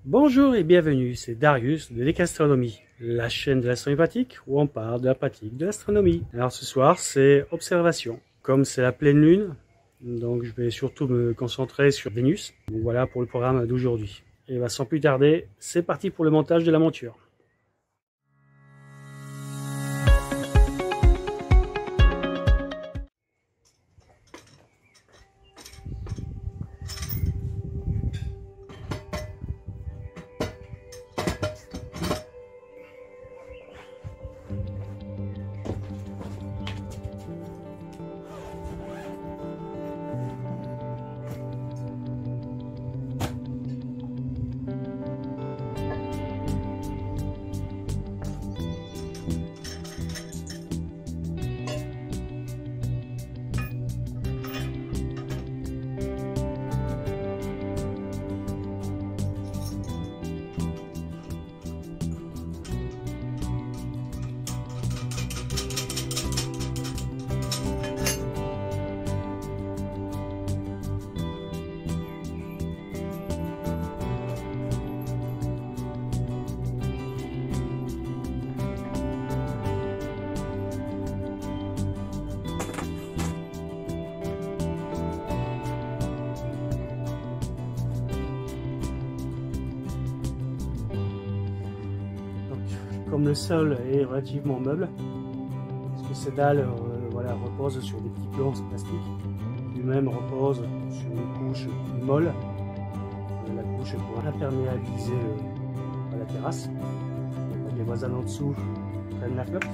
Bonjour et bienvenue, c'est Darius de Décastronomie, la chaîne de l'astronomie pratique où on parle de la pratique de l'astronomie. Alors ce soir c'est observation. Comme c'est la pleine lune, donc je vais surtout me concentrer sur Vénus. Donc voilà pour le programme d'aujourd'hui. Et sans plus tarder, c'est parti pour le montage de la monture. Comme le sol est relativement meuble, parce que ces dalles reposent sur des petits plombs plastiques, lui-même repose sur une couche molle, la couche pour imperméabiliser la terrasse. Donc, les voisins en dessous prennent la flotte.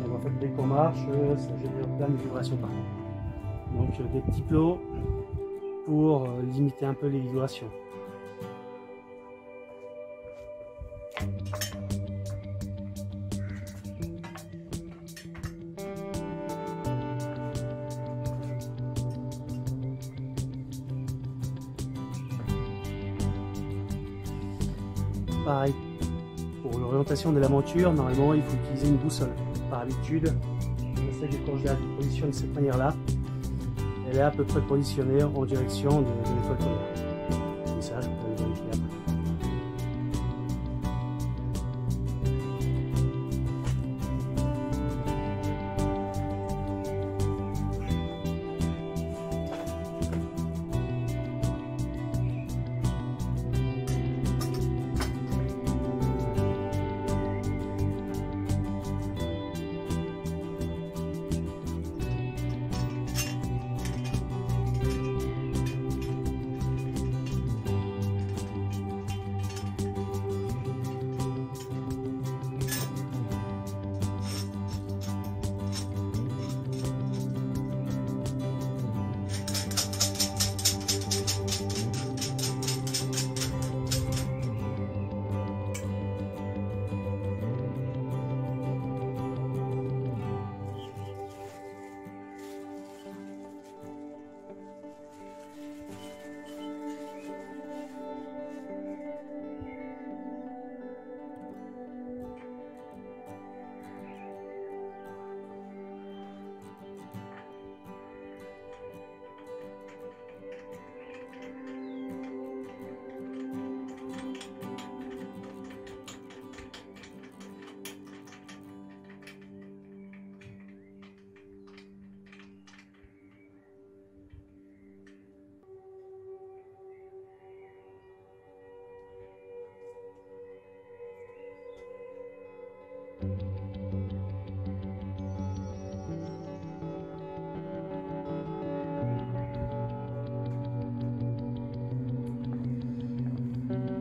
Donc, en fait, dès qu'on marche, ça génère plein de vibrations partout. Donc des petits plots pour limiter un peu les vibrations. Pareil, pour l'orientation de la monture, normalement il faut utiliser une boussole. Par habitude, je sais que quand je la positionne de cette manière-là, elle est à peu près positionnée en direction de l'étoile polaire. Et ça, je peux le vérifier après.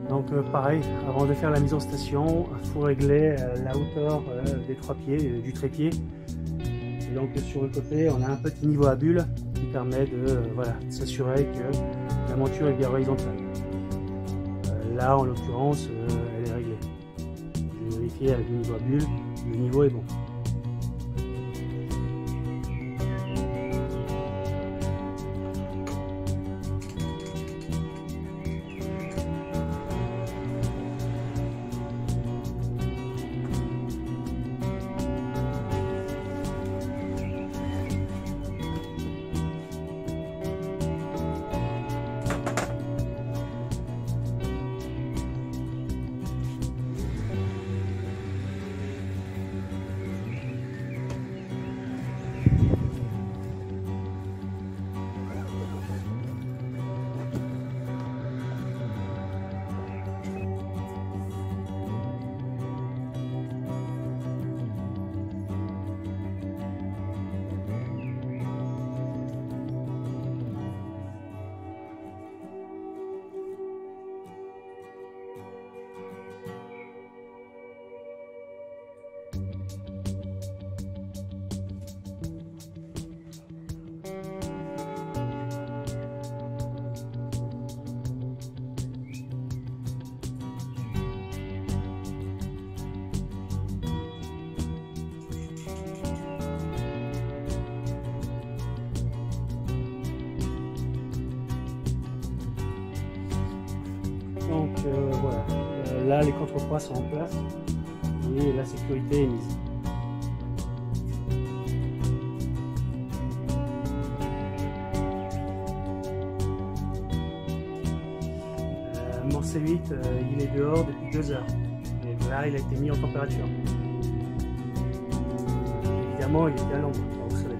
Donc pareil, avant de faire la mise en station, il faut régler la hauteur des trois pieds, du trépied. Et donc sur le côté, on a un petit niveau à bulle qui permet de s'assurer que la monture est bien horizontale. Là, en l'occurrence, elle est réglée. J'ai vérifié avec le niveau à bulle, le niveau est bon. voilà, là les contrepoids sont en place et la sécurité est mise. Mon C8 il est dehors depuis 2 heures et là il a été mis en température. Évidemment il était à l'ombre, au soleil.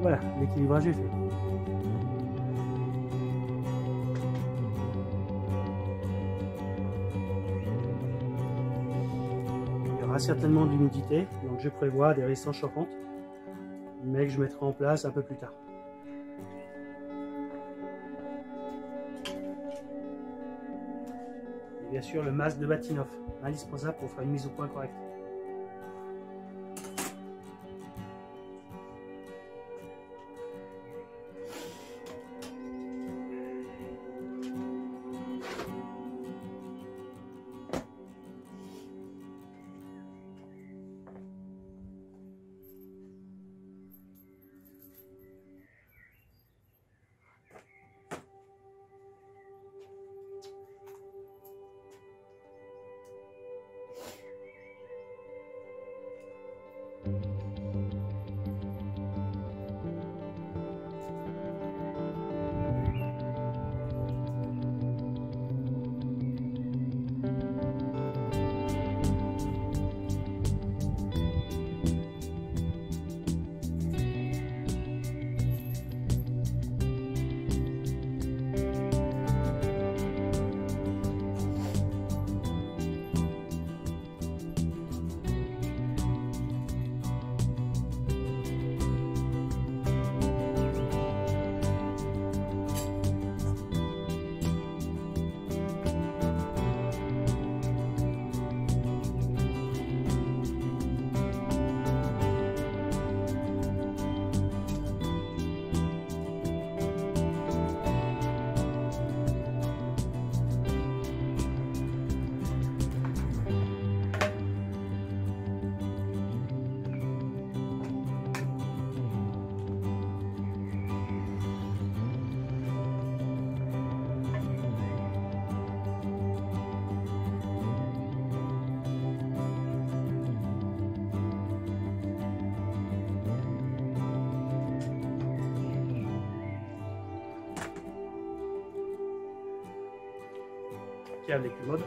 Voilà, l'équilibrage est fait. Il y aura certainement de l'humidité, donc je prévois des résistances chauffantes, mais que je mettrai en place un peu plus tard. Et bien sûr le masque de Bahtinov, indispensable pour faire une mise au point correcte. Câble et commode.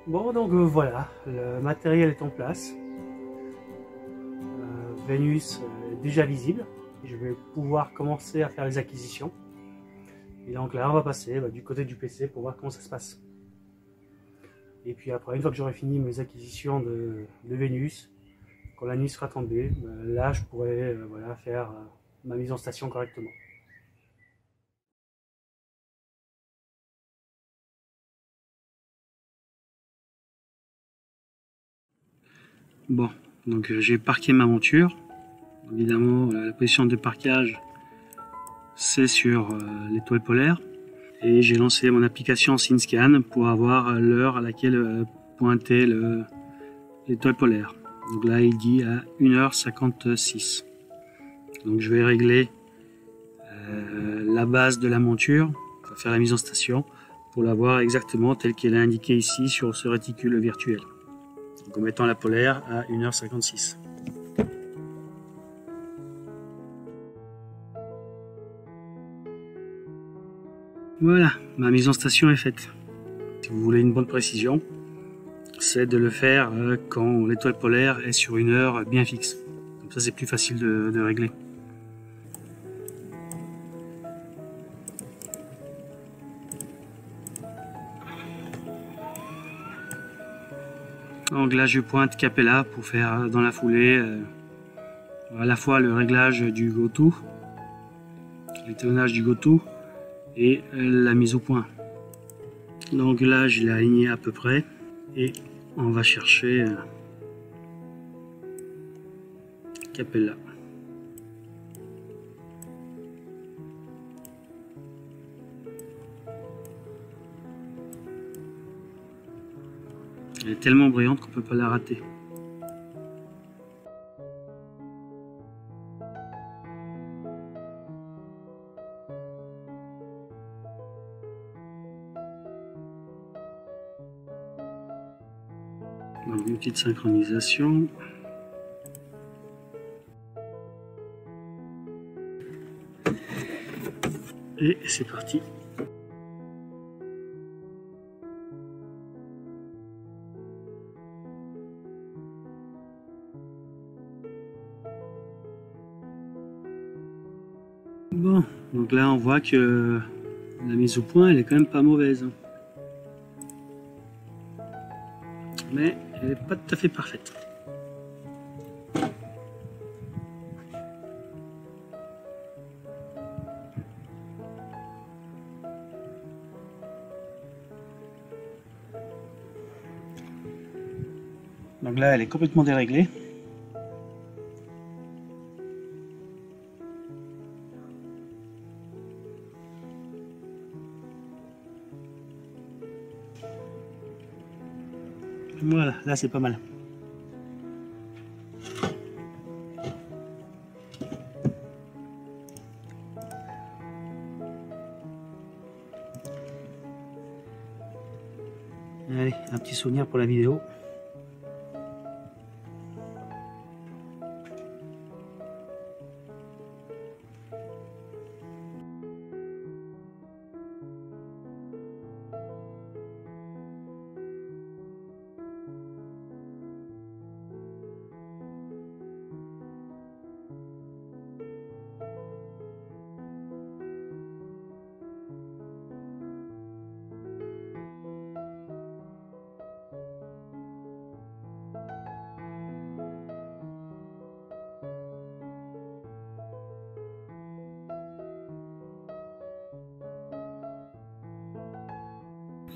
Bon, donc voilà, le matériel est en place. Vénus est déjà visible. Je vais pouvoir commencer à faire les acquisitions. Et donc là, on va passer du côté du PC pour voir comment ça se passe. Et puis après, une fois que j'aurai fini mes acquisitions de Vénus, quand la nuit sera tombée, là, je pourrai voilà, faire ma mise en station correctement. Bon, donc j'ai parqué ma monture. Évidemment, la position de parquage, c'est sur l'étoile polaire. Et j'ai lancé mon application SynScan pour avoir l'heure à laquelle pointait l'étoile polaire. Donc là, il dit à 1h56. Donc je vais régler la base de la monture, pour faire la mise en station, pour l'avoir exactement telle qu'elle est indiquée ici sur ce réticule virtuel. Donc en mettant la polaire à 1h56. Voilà, ma mise en station est faite. Si vous voulez une bonne précision, c'est de le faire quand l'étoile polaire est sur une heure bien fixe. Comme ça, c'est plus facile de régler. Donc là, je pointe Capella pour faire dans la foulée à la fois le réglage du GoTo, l'étalonnage du GoTo et la mise au point. Donc là, je l'ai aligné à peu près et on va chercher Capella. Elle est tellement brillante qu'on peut pas la rater. Donc une petite synchronisation. Et c'est parti. Bon, donc là on voit que la mise au point elle est quand même pas mauvaise. Mais elle n'est pas tout à fait parfaite. Donc là elle est complètement déréglée. Voilà, là c'est pas mal. Allez, un petit souvenir pour la vidéo.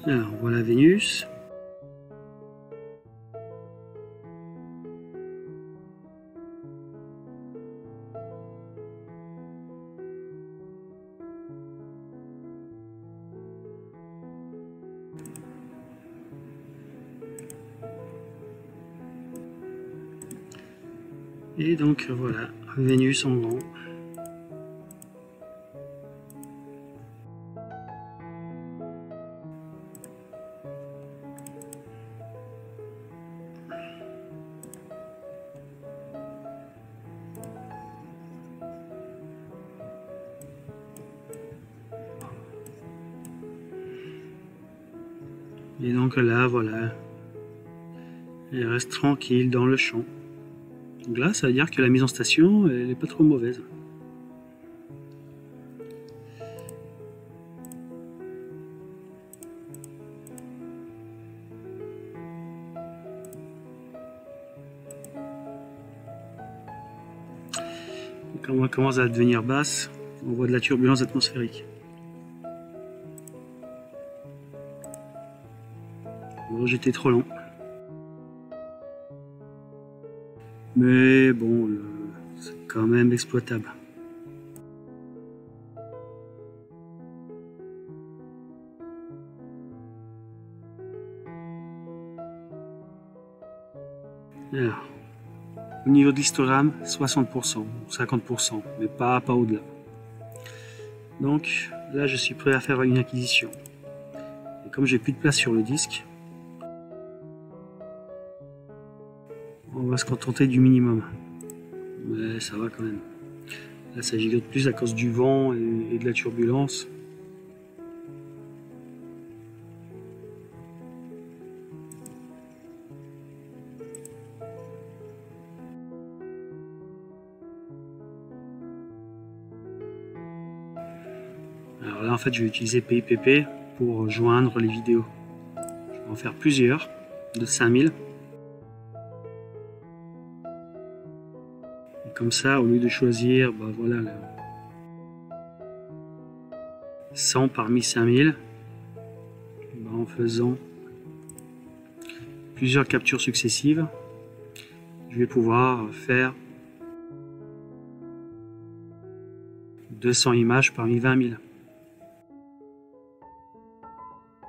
Alors voilà Vénus. Et donc voilà, Vénus en grand. Et donc là, voilà, et reste tranquille dans le champ. Donc là, ça veut dire que la mise en station, elle n'est pas trop mauvaise. Quand on commence à devenir basse, on voit de la turbulence atmosphérique. Bon, j'étais trop lent. Mais bon, c'est quand même exploitable. Alors, au niveau de l'histogramme, 60% ou 50%, mais pas au-delà. Donc là, je suis prêt à faire une acquisition. Et comme j'ai plus de place sur le disque, on va se contenter du minimum. Mais ça va quand même. Là, ça gigote plus à cause du vent et de la turbulence. Alors là, en fait, je vais utiliser PIPP pour joindre les vidéos. Je vais en faire plusieurs, de 5000. Et comme ça, au lieu de choisir, bah voilà, 100 parmi 5000, bah en faisant plusieurs captures successives, je vais pouvoir faire 200 images parmi 20 000.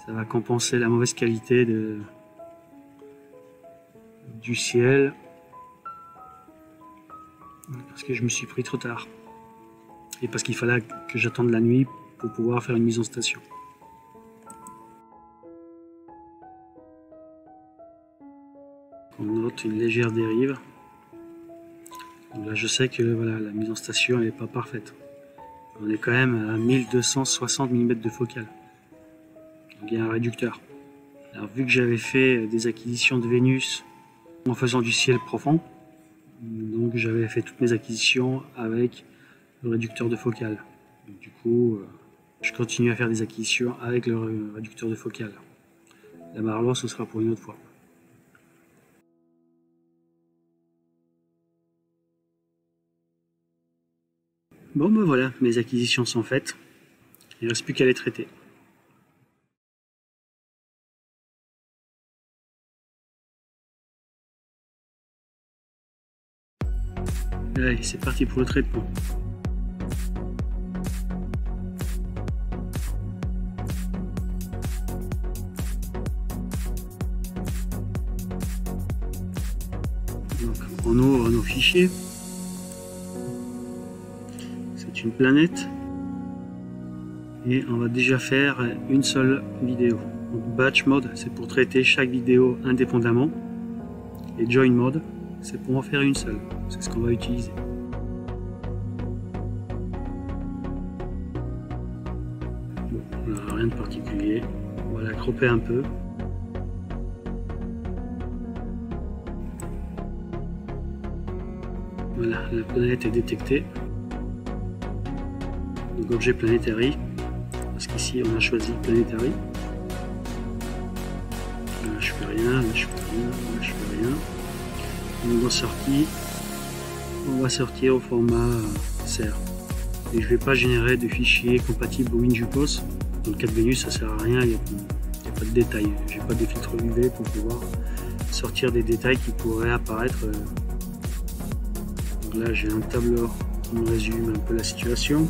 Ça va compenser la mauvaise qualité du ciel parce que je me suis pris trop tard et parce qu'il fallait que j'attende la nuit pour pouvoir faire une mise en station. On note une légère dérive. Donc là, je sais que voilà, la mise en station n'est pas parfaite. On est quand même à 1260 mm de focale. Donc il y a un réducteur. Alors vu que j'avais fait des acquisitions de Vénus en faisant du ciel profond, donc j'avais fait toutes mes acquisitions avec le réducteur de focale. Donc, du coup, je continue à faire des acquisitions avec le réducteur de focale. La Marlowe, ce sera pour une autre fois. Bon ben voilà, mes acquisitions sont faites. Il ne reste plus qu'à les traiter. Allez, c'est parti pour le traitement. Donc, on ouvre nos fichiers. C'est une planète. Et on va déjà faire une seule vidéo. Donc, batch mode, c'est pour traiter chaque vidéo indépendamment. Et join mode, c'est pour en faire une seule. C'est ce qu'on va utiliser. Bon, là, rien de particulier. On va la cropper un peu. Voilà, la planète est détectée. Donc objet Planetary, parce qu'ici on a choisi Planetary. Là je fais rien, là je fais rien, là je fais rien. On va sortir au format SER. Et je ne vais pas générer de fichiers compatibles au WinJupos. Dans le cas de Vénus, ça ne sert à rien, il n'y a pas de détails. Je n'ai pas de filtre UV pour pouvoir sortir des détails qui pourraient apparaître. Donc là, j'ai un tableur qui me résume un peu la situation.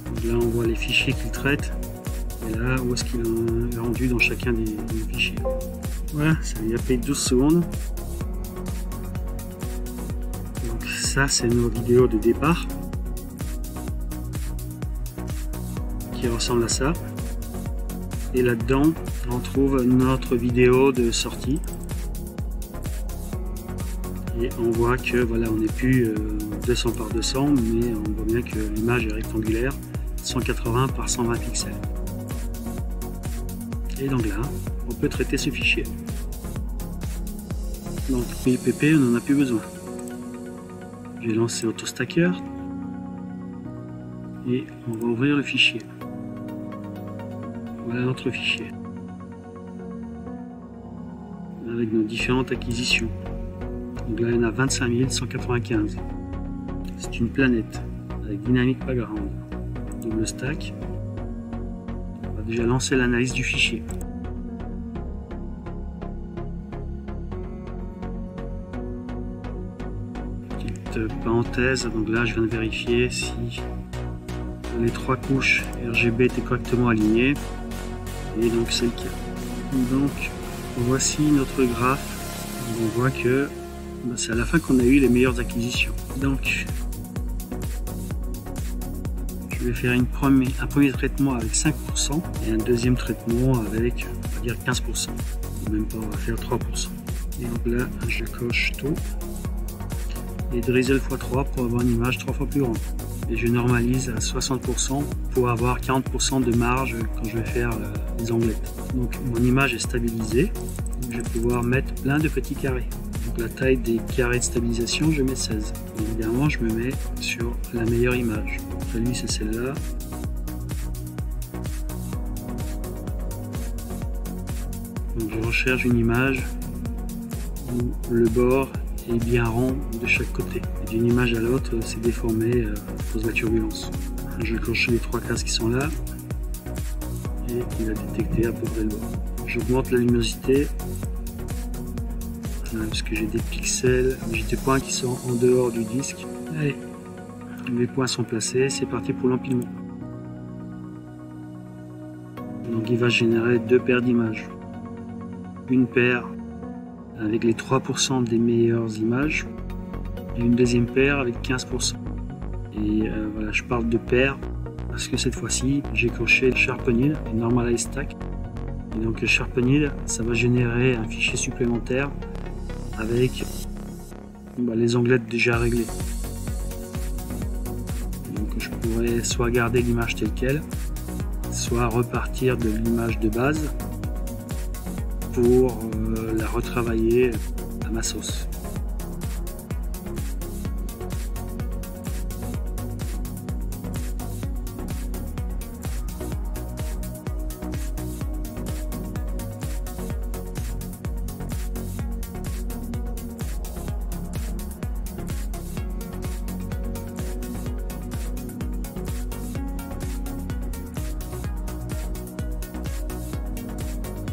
Donc là, on voit les fichiers qu'il traite. Et là, où est-ce qu'il est rendu dans chacun des fichiers. Voilà, ça lui a pris 12 secondes. Donc ça, c'est nos vidéos de départ. Qui ressemble à ça. Et là-dedans, on trouve notre vidéo de sortie. Et on voit que voilà, on n'est plus 200 par 200, mais on voit bien que l'image est rectangulaire, 180 par 120 pixels. Et donc là, on peut traiter ce fichier. Donc PIPP, on n'en a plus besoin. Je vais lancer AutoStacker et on va ouvrir le fichier. Voilà notre fichier avec nos différentes acquisitions. Donc là, il y en a 25 195. C'est une planète avec Dynamic Background, double stack. On va déjà lancer l'analyse du fichier. Petite parenthèse, donc là je viens de vérifier si les 3 couches RGB étaient correctement alignées, et donc c'est le cas. Donc voici notre graphe. On voit que c'est à la fin qu'on a eu les meilleures acquisitions. Donc je vais faire un premier traitement avec 5% et un deuxième traitement avec, on va dire, 15%. Même pas, on va faire 3%. Et donc là je coche tout et drizzle x3 pour avoir une image 3 fois plus grande. Et je normalise à 60% pour avoir 40% de marge quand je vais faire les onglettes. Donc mon image est stabilisée. Je vais pouvoir mettre plein de petits carrés. Donc la taille des carrés de stabilisation, je mets 16. Évidemment, je me mets sur la meilleure image. Après lui, c'est celle-là. Donc je recherche une image où le bord est bien rond de chaque côté. Et d'une image à l'autre, c'est déformé à cause de la turbulence. Je vais cocher les 3 cases qui sont là et il a détecté à peu près le bord. J'augmente la luminosité parce que j'ai des pixels, j'ai des points qui sont en dehors du disque. Allez, les points sont placés, c'est parti pour l'empilement. Donc il va générer 2 paires d'images. Une paire avec les 3% des meilleures images et une deuxième paire avec 15%. Et voilà, je parle de paires parce que cette fois-ci j'ai coché Sharpened et Normalize Stack. Et donc Sharpened, ça va générer un fichier supplémentaire avec les onglettes déjà réglées. Donc je pourrais soit garder l'image telle quelle, soit repartir de l'image de base pour la retravailler à ma sauce.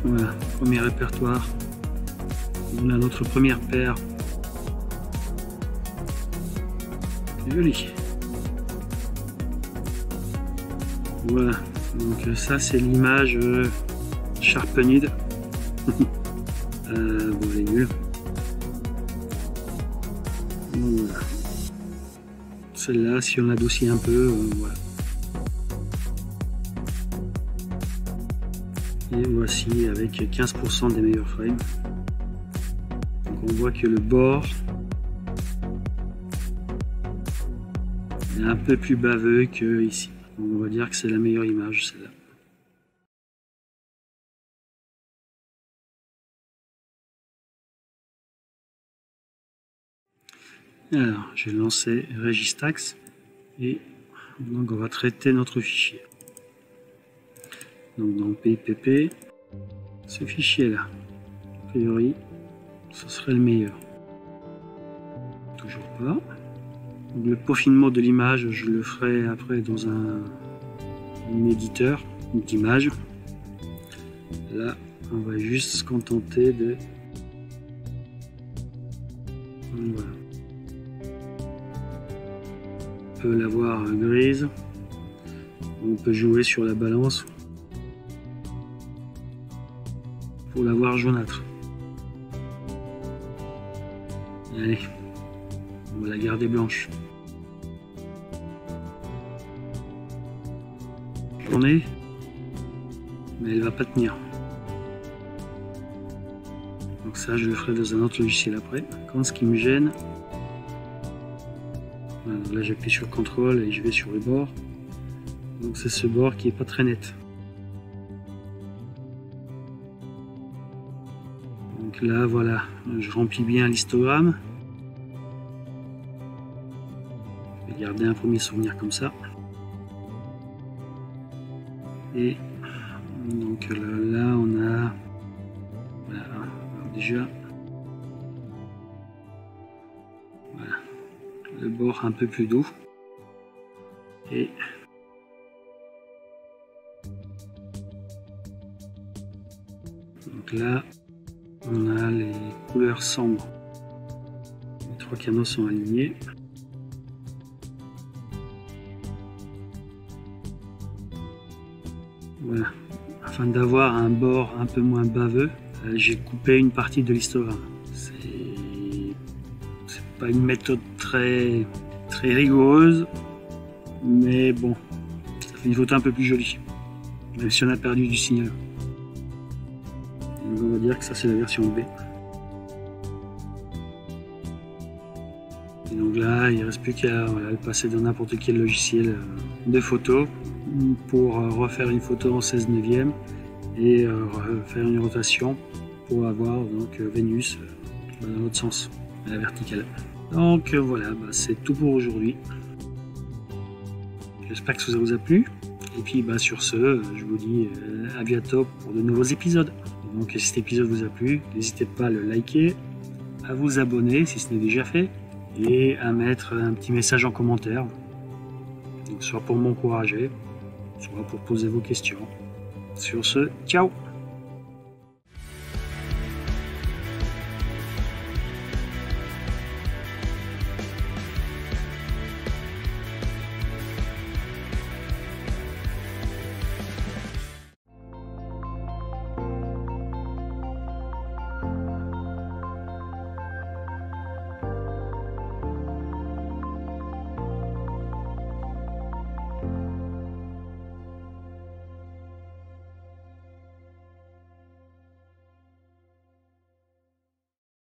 Voilà, premier répertoire. On a notre première paire. C'est joli. Voilà, donc ça c'est l'image Sharpened. Bon, elle est nulle. Voilà. Celle-là, si on l'adoucit un peu, voilà. Et voici avec 15% des meilleurs frames. Donc on voit que le bord est un peu plus baveux que ici. Donc on va dire que c'est la meilleure image, celle-là. Alors, j'ai lancé Registax et donc on va traiter notre fichier. Donc dans PIPP, ce fichier là, a priori, ce serait le meilleur. Toujours pas. Donc, le peaufinement de l'image, je le ferai après dans un éditeur d'image. Là, on va juste se contenter de... Voilà. On peut l'avoir grise. On peut jouer sur la balance pour l'avoir jaunâtre. Allez, on va la garder blanche. Journée, mais elle va pas tenir. Donc ça, je le ferai dans un autre logiciel après. Quand ce qui me gêne, voilà, là j'appuie sur CTRL et je vais sur les bords. Donc c'est ce bord qui est pas très net. Donc là voilà, je remplis bien l'histogramme. Je vais garder un premier souvenir comme ça. Et donc là on a voilà, alors déjà voilà, le bord un peu plus doux. Et donc là on a les couleurs sombres. Les 3 canaux sont alignés. Voilà. Afin d'avoir un bord un peu moins baveux, j'ai coupé une partie de l'histogramme. C'est pas une méthode très rigoureuse, mais bon, ça fait une photo un peu plus jolie, même si on a perdu du signal. Donc on va dire que ça c'est la version B. Et donc là, il ne reste plus qu'à le passer dans n'importe quel logiciel de photo pour refaire une photo en 16/9 et faire une rotation pour avoir donc Vénus dans l'autre sens, à la verticale. Donc voilà, c'est tout pour aujourd'hui. J'espère que ça vous a plu. Et puis sur ce, je vous dis à bientôt pour de nouveaux épisodes. Et donc si cet épisode vous a plu, n'hésitez pas à le liker, à vous abonner si ce n'est déjà fait, et à mettre un petit message en commentaire, donc soit pour m'encourager, soit pour poser vos questions. Sur ce, ciao!